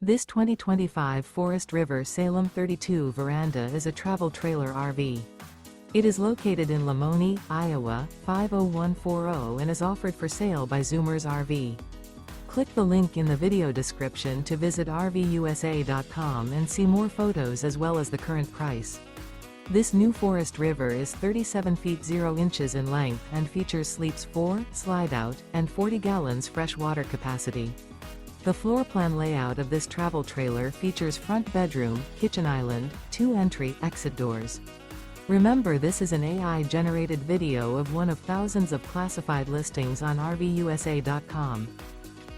This 2025 Forest River Salem 32 Veranda is a travel trailer RV. It is located in Lamoni, Iowa, 50140 and is offered for sale by Zoomers RV. Click the link in the video description to visit RVUSA.com and see more photos as well as the current price. This new Forest River is 37 feet 0 inches in length and features sleeps 4, Slideout, and 40 gallons fresh water capacity. The floor plan layout of this travel trailer features front bedroom, kitchen island, 2 entry/exit doors. Remember, this is an AI-generated video of one of thousands of classified listings on RVUSA.com.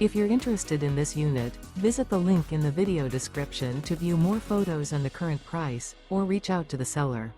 If you're interested in this unit, visit the link in the video description to view more photos and the current price, or reach out to the seller.